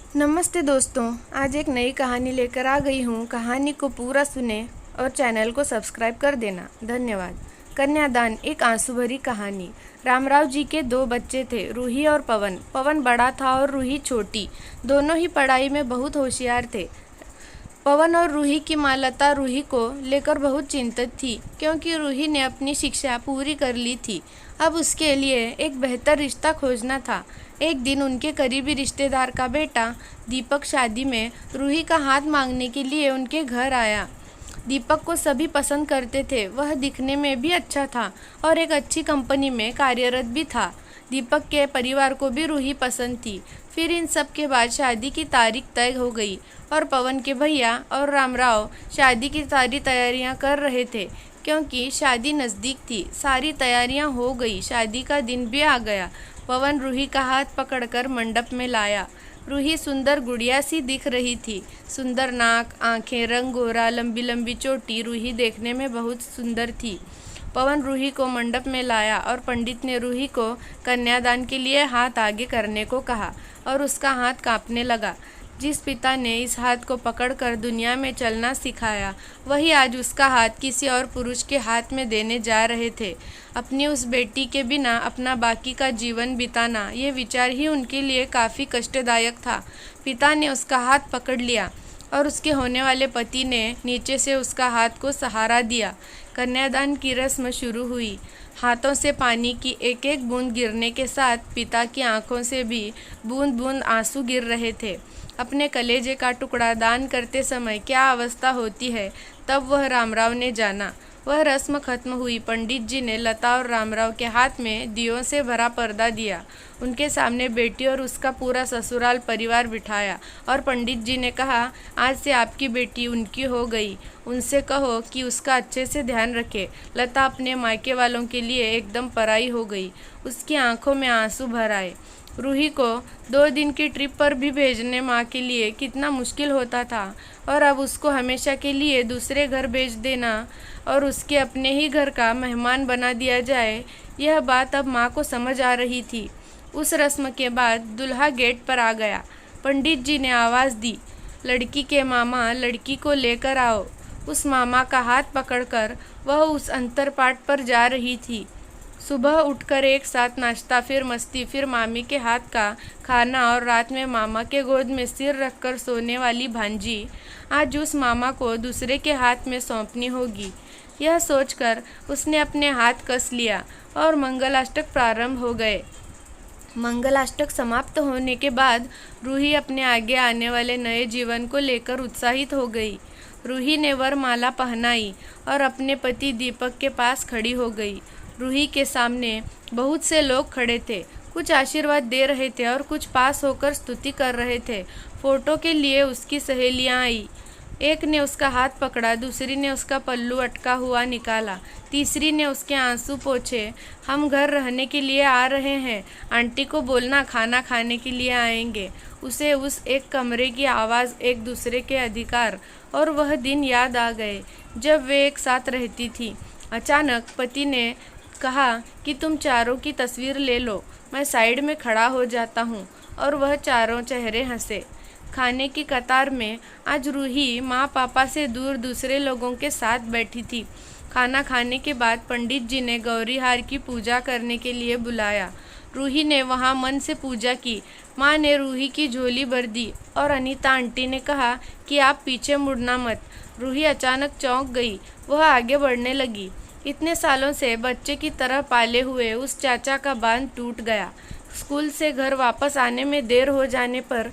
नमस्ते दोस्तों, आज एक नई कहानी लेकर आ गई हूँ। कहानी को पूरा सुने और चैनल को सब्सक्राइब कर देना। धन्यवाद। कन्यादान एक आंसू भरी कहानी। रामराव जी के दो बच्चे थे, रूही और पवन। पवन बड़ा था और रूही छोटी। दोनों ही पढ़ाई में बहुत होशियार थे। पवन और रूही की माँ लता रूही को लेकर बहुत चिंतित थी, क्योंकि रूही ने अपनी शिक्षा पूरी कर ली थी। अब उसके लिए एक बेहतर रिश्ता खोजना था। एक दिन उनके करीबी रिश्तेदार का बेटा दीपक शादी में रूही का हाथ मांगने के लिए उनके घर आया। दीपक को सभी पसंद करते थे। वह दिखने में भी अच्छा था और एक अच्छी कंपनी में कार्यरत भी था। दीपक के परिवार को भी रूही पसंद थी। फिर इन सब के बाद शादी की तारीख तय हो गई और पवन के भैया और रामराव शादी की सारी तैयारियां कर रहे थे, क्योंकि शादी नज़दीक थी। सारी तैयारियां हो गई, शादी का दिन भी आ गया। पवन रूही का हाथ पकड़कर मंडप में लाया। रूही सुंदर गुड़िया सी दिख रही थी। सुंदर नाक, आंखें, रंग गोरा, लंबी लंबी चोटी। रूही देखने में बहुत सुंदर थी। पवन रूही को मंडप में लाया और पंडित ने रूही को कन्यादान के लिए हाथ आगे करने को कहा और उसका हाथ कांपने लगा। जिस पिता ने इस हाथ को पकड़कर दुनिया में चलना सिखाया, वही आज उसका हाथ किसी और पुरुष के हाथ में देने जा रहे थे। अपनी उस बेटी के बिना अपना बाकी का जीवन बिताना, ये विचार ही उनके लिए काफ़ी कष्टदायक था। पिता ने उसका हाथ पकड़ लिया और उसके होने वाले पति ने नीचे से उसका हाथ को सहारा दिया। कन्यादान की रस्म शुरू हुई। हाथों से पानी की एक एक बूंद गिरने के साथ पिता की आंखों से भी बूंद बूंद आंसू गिर रहे थे। अपने कलेजे का टुकड़ा दान करते समय क्या अवस्था होती है, तब वह रामराव ने जाना। वह रस्म खत्म हुई। पंडित जी ने लता और रामराव के हाथ में दियों से भरा पर्दा दिया। उनके सामने बेटी और उसका पूरा ससुराल परिवार बिठाया और पंडित जी ने कहा, आज से आपकी बेटी उनकी हो गई। उनसे कहो कि उसका अच्छे से ध्यान रखे। लता अपने मायके वालों के लिए एकदम पराई हो गई। उसकी आंखों में आंसू भर आए। रूही को 2 दिन की ट्रिप पर भी भेजने माँ के लिए कितना मुश्किल होता था, और अब उसको हमेशा के लिए दूसरे घर भेज देना और उसके अपने ही घर का मेहमान बना दिया जाए, यह बात अब माँ को समझ आ रही थी। उस रस्म के बाद दूल्हा गेट पर आ गया। पंडित जी ने आवाज़ दी, लड़की के मामा लड़की को लेकर आओ। उस मामा का हाथ पकड़कर वह उस अंतरपाट पर जा रही थी। सुबह उठकर एक साथ नाश्ता, फिर मस्ती, फिर मामी के हाथ का खाना और रात में मामा के गोद में सिर रखकर सोने वाली भांजी आज उस मामा को दूसरे के हाथ में सौंपनी होगी। यह सोचकर उसने अपने हाथ कस लिया और मंगलाष्टक प्रारंभ हो गए। मंगलाष्टक समाप्त होने के बाद रूही अपने आगे आने वाले नए जीवन को लेकर उत्साहित हो गई। रूही ने वरमाला पहनाई और अपने पति दीपक के पास खड़ी हो गई। रूही के सामने बहुत से लोग खड़े थे। कुछ आशीर्वाद दे रहे थे और कुछ पास होकर स्तुति कर रहे थे। फोटो के लिए उसकी सहेलियां आई। एक ने उसका हाथ पकड़ा, दूसरी ने उसका पल्लू अटका हुआ निकाला, तीसरी ने उसके आंसू पोंछे। हम घर रहने के लिए आ रहे हैं, आंटी को बोलना खाना खाने के लिए आएंगे। उसे उस एक कमरे की आवाज़, एक दूसरे के अधिकार और वह दिन याद आ गए जब वे एक साथ रहती थी। अचानक पति ने कहा कि तुम चारों की तस्वीर ले लो। मैं साइड में खड़ा हो जाता हूँ और वह चारों चेहरे हंसे। खाने की कतार में आज रूही माँ पापा से दूर दूसरे लोगों के साथ बैठी थी। खाना खाने के बाद पंडित जी ने गौरी हार की पूजा करने के लिए बुलाया। रूही ने वहाँ मन से पूजा की। माँ ने रूही की झोली भर दी और अनीता आंटी ने कहा कि आप पीछे मुड़ना मत। रूही अचानक चौंक गई। वह आगे बढ़ने लगी। इतने सालों से बच्चे की तरह पाले हुए उस चाचा का बांध टूट गया। स्कूल से घर वापस आने में देर हो जाने पर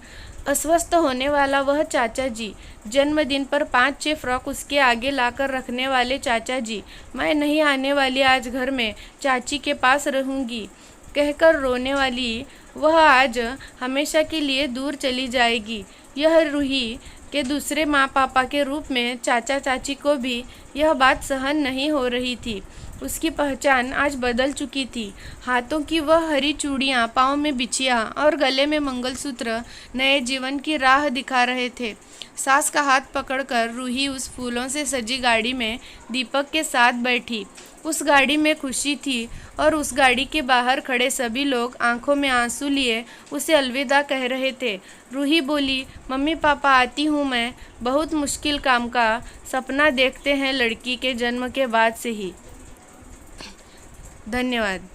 अस्वस्थ होने वाला वह चाचा जी, जन्मदिन पर 5-6 फ्रॉक उसके आगे लाकर रखने वाले चाचा जी, मैं नहीं आने वाली आज घर में, चाची के पास रहूंगी कहकर रोने वाली वह आज हमेशा के लिए दूर चली जाएगी। यह रूही के दूसरे माँ पापा के रूप में चाचा चाची को भी यह बात सहन नहीं हो रही थी। उसकी पहचान आज बदल चुकी थी। हाथों की वह हरी चूड़ियाँ, पाँव में बिछिया और गले में मंगलसूत्र नए जीवन की राह दिखा रहे थे। सास का हाथ पकड़कर रूही उस फूलों से सजी गाड़ी में दीपक के साथ बैठी। उस गाड़ी में खुशी थी और उस गाड़ी के बाहर खड़े सभी लोग आंखों में आंसू लिए उसे अलविदा कह रहे थे। रूही बोली, मम्मी पापा आती हूँ मैं, बहुत मुश्किल काम का सपना देखते हैं लड़की के जन्म के बाद से ही। धन्यवाद।